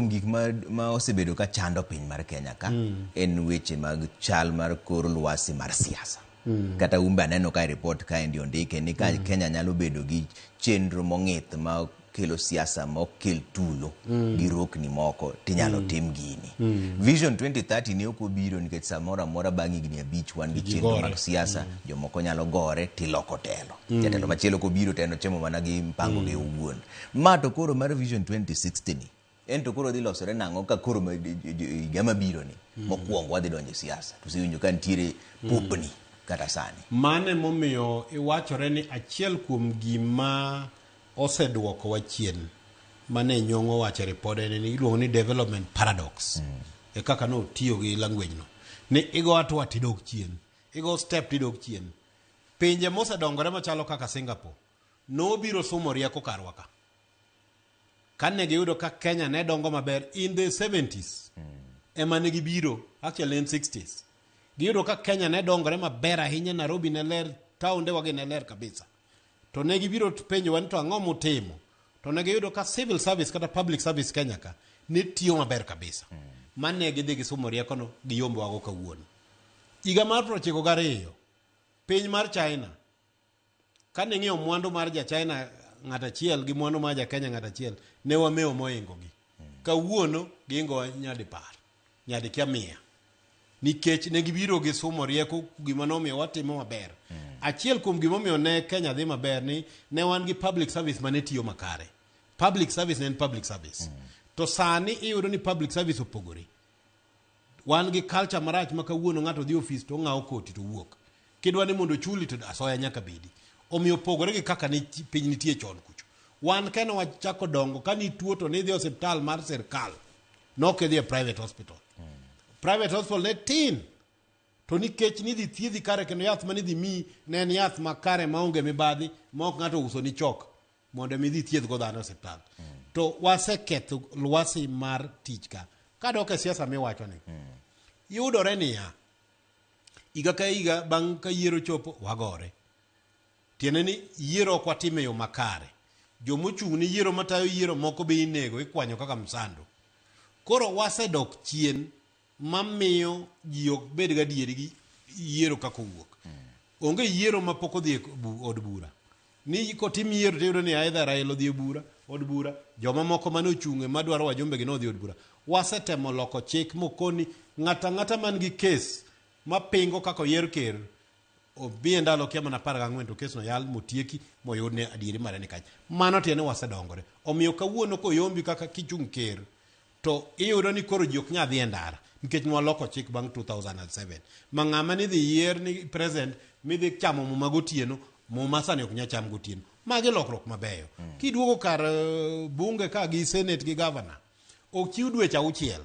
kuom gik ma osebedo ka chando piny mar Kenya ka en weche mag chal mar kor lwasi mar siasa. Kata umbe aneno ka report ka endi ondike ni ka Kenya nyalo bedo gi chenro mong'ith ma kelo siasa ma kel tulo gi rokni moko tinyalo tim gini. Vision 2030 ne ok obiro nikech samoro amora bang' higni 5 wan gi chenro mag siasa, jomoko nyalo gore tiloko telo. Jatelo machielo kobiro teno chemo mana gi mpango gi owuon. Ma to koro mar Vision 2060 ni en to koro dhi losore nang'o ka koro higa mabiro ni mokwongo wadhi donjo e siasa. Tusewinjo ka nitiere popni kata sani. Mane momiyo iwachore ni achiel kuom gima oseduoko wa chien mane nyong'o wacho ripode ni iluongo ni development paradox. E kaka no tiyo gi language no. Ni igo atwa tidok chien. Igo step tidok chien. Pinje mosedongore machalo kaka Singapore no biro somo rieko karwa ka. Kane giyudo ka Kenya ne dongo maber in the 70s. Ema ne gibiro actually in 60s. Giyudo ka Kenya ne dongore maber ahinya, Nairobi ne ler, taonde wage ne ler kabisa. To ne gibiro penjo wan to ang'o mutimo. To ne giyudo ka civil service kata public service Kenya ka ne tiyo maber kabisa. Mane gidhi gisomo rieko no giyombo wago kawuono. Higa mar 1992 piny mar China kane ng'iyo mwandu mar ja China ng'ata achiel gi mwandu mar ja Kenya ng'ata achiel ne wamewo moingo gi. Kawuono giingo nyadi par, nyadi kia 100. Nikech ne gibiro gi somo rieko gima nomiyo watimo maber. Achiel kuom gimomiyo ne Kenya dhi maber ni ne wan gi public service mane tiyo makare. Public service en public service. To sani iyudo ni public service opogore. Wan gi culture marach ma kawuono ng'ato dhi office to ng'awo koti to wuok. Kidwa ni mondo chuli to asoya nyaka bedi. Omiyo opogore gi kaka ni piny nitie chon kucho. Wan Kenya wachako dongo ka ni tuo to ni dhi osiptal mar sirkal. Nok idhi e private hospital. Private hospital ne tin. To nikech ni dhi thiedhi kare kendo yath ma ni dhi mi ne en yath makare maonge mibadhi ma ok ng'ato uso ni chok mondo mi dhi thiedh go dhano e osiptal. To waseketho lwasi mar tich ka. Kadok e siasa miwacho ni. Yudore niya. Higa ka higa bang' ka yiero chopo wagore. Tiene ni yiero ok watime yo makare. Jomochung' ni yiero matayo yiero moko be inego ikwanyo kaka msando. Koro wasedok chien mamiyo ji ok bed gadieri gi yiero kako wuok. Onge yiero ma pok odhi od bura. Ni kotim yiero tiyudo ni aidha Raila odhi bura, od bura, joma moko mane ochung'e madwaro wajumbe gi no odhi od bura. Wasetemo loko chik mokoni ng'ata man gi kes mapingo kako yier ker obie ndalo kia mana 14 to kes no yal motieki moyudne adieri mare ni kany. Mano tiene wasedongore. Omiyo kawuono koyombi kaka kichung' ker to iyudo ni koro ji ok nyadhi e ndara. Nikech nwaloko chik bang' 2007. Ma ng'ama ni dhi yier ni president mi dhi chamo muma gotieno, muma sani ok nya cham gotieno. Magi lokruok mabeyo. Kiduogo kar bunge ka gi senate gi governor, ok chiw dweche 6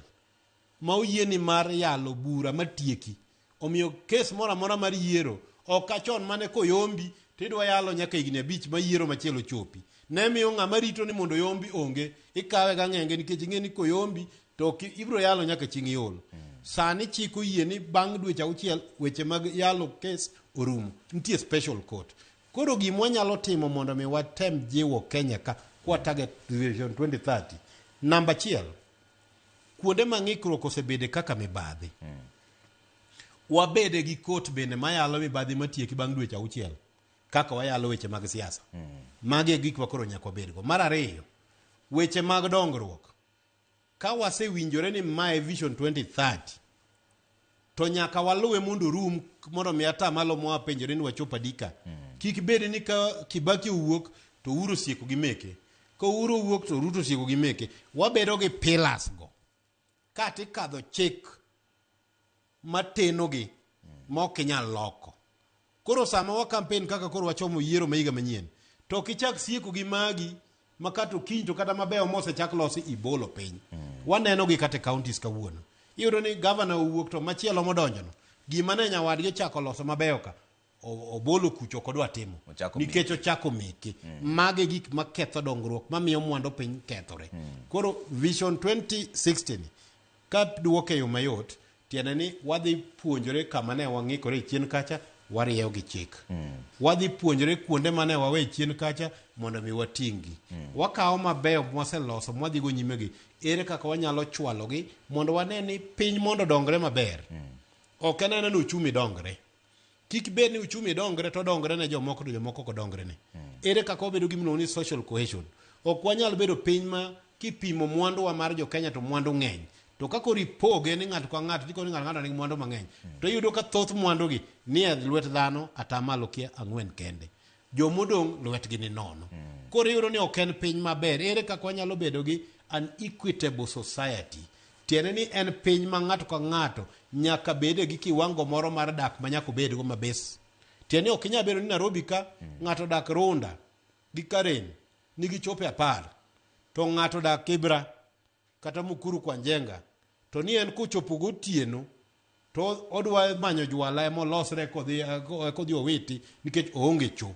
ma oyieni mar yalo bura matieki. Omiyo kes mora mora mar yiero ok achon mane koyombi tidwa yalo nyaka higni 5 ma yiero machielo chopi. Ne miyo ng'ama rito ni mondo yombi onge ikawe ga ng'enge nikech ing'eni koyombi to ibro yalo nyaka chieng' iol. Sani chiko yie ni bang' dweche 6 weche mag yalo kes orumo. Nitie special court. Koro gimwa nyalo timo mondo mi watem jiwo Kenya ka kwa target Vision 2030. Namba 1. Kuonde mang'ikruok osebede kaka mibadhi. Wabede gi court bende mayalo mibadhi matieki bang' dweche 6. Kaka wayalo weche mag siasa. Magi gik ma koro nyaka wabedgo. Mar 2. Weche mag dongruok. Ka wasewinjore ni mae Vision 2030 to nyaka waluwe mondo rum mondo mi ata malo mwa penjore ni wachopa dika. Kik bed ni ka Kibaki wuok to Uhuru sieko gi meke. Ka Uhuru wuok to Ruto sieko gi meke. Wabedo gi pillars go. Kati kadho chik mateno gi mok inyal loko. Koro sama wa campaign kaka koro wachomo yiero ma higa manyien. To kichak sieko gi magi makato kinto kata mabeyo mose chak losi ibolo piny. Waneno gi kate counties kawuono. Iyudo ni governor owuok to machielo modonjono. Gima ne nyawadgi chako loso mabeyo ka obolo kucho kodwa timo. Nikech ochako meke. Mage gik maketho dongruok mamiyo mwandu piny kethore. Koro Vision 2060 ka duoke yo mayot tiene ni wadhi puonjore kama ne wang'ikore chien kacha warieyo gi chik. Wadhi puonjore kuonde mane wawe chien kacha mondo mi watingi. Wakawo mabeyo mwaseloso mwadhi go nyime gi. Ere kaka wanyalo chwalo gi mondo wane ni piny mondo dongre maber. Ok en ni uchumi dongre. Kik bed ni uchumi dongre to dongre ne jomoko to jomoko ko dongre ne. Ere kaka wabedo gi ni social cohesion. Ok wanyal bedo piny ma kipimo mwandu wa mar jo Kenya to mwandu ng'eny. To kako ripoge ni ng'ato ka ng'ato diko ni ng'ato nigi mwandu mang'eny. To yudo ka thoth mwandu gi ni e lwet dhano atamalo kia 4 kende. Jomodong lwetgi ni nono. Koro yudo ni ok en piny maber. Ere kaka wanyalo bedo gi an equitable society. Tiene ni en piny ma ng'ato ka ng'ato nyaka bede gi kiwango moro mar dak ma nyaka bed go mabes. Tiene ok inya bedo ni Nairobi ka ng'ato dak Runda gi Karen nigi chope 10 to ng'ato dak Kibra kata Mukuru kwa Njenga to ni en kuchopo gotieno to odwa manyo jwala molosre kodhi owiti nikech oonge cho.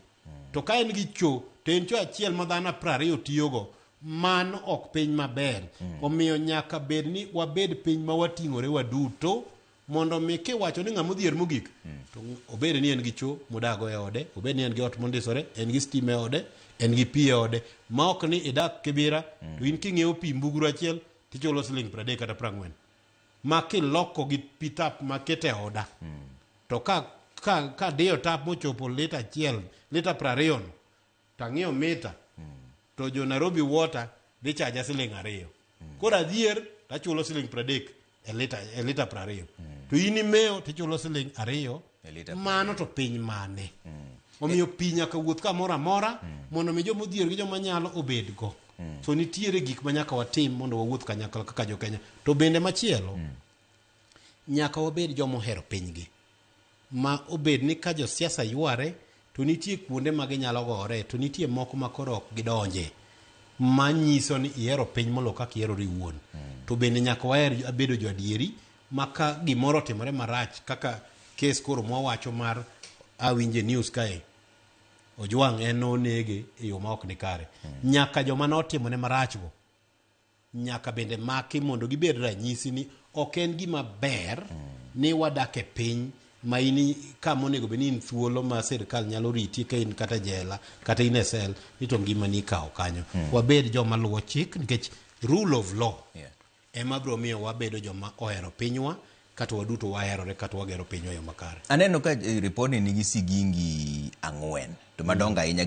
To ka en gi cho to en cho achiel ma dhano 20 tiyogo, mano ok piny maber. Omiyo nyaka bed ni wabed piny ma wating'ore waduto mondo mi kiwacho ni ng'ama odhier mogik to obed ni en gi cho modago e ode, obed ni en gi ot mondisore, en gi stima e ode, en gi pi e ode, ma ok ni idak Kibira to in king'iewo pi mbuguru achiel tichulo $30 kata 40. Ma kiloko gi pi tap makete oda. To ka diyo tap mochopo lita achiel, lita 20 tang'iyo mita to jo Nairobi Water dhi chaja $2. Koro adhier tachulo $30 e lita 20. To in imeo tichulo $2 mano to piny mane. Omiyo pi nyaka wuoth kamoro amora mondo mi joma odhier gi joma nyalo obed go. So nitiere gik ma nyaka watim mondo wawuoth kanyakla kaka jo Kenya. To bende machielo nyaka wabed joma ohero pinygi. Ma obed ni ka jo siasa yware to nitie kuonde ma ginyalo gore, to nitie moko ma koro ok gidonje. Ma nyiso ni ihero piny molo kaka iherori iwuon. To bende nyaka waher bedo jo adieri ma ka gimoro timore marach kaka kes koro mwawacho mar awinje news kae Ojwang' en onege e yo ma ok ni kare. Nyaka joma notimone marachgo nyaka bende maki mondo gibed ranyisi ni ok en gima ber ni wadak e piny ma ini kama onego bed ni in thuolo ma sirkal nyalo riti ka in kata jela kata in e sel ni to ngima ni ikawo kanyo. Wabed joma luwo chik nikech rule of law ema biro miyo wabedo joma ohero pinywa kata waduto waherore kata wagero pinywa yo makare. Aneno ka ripodi nigi sigingi 4 to madongo ahinya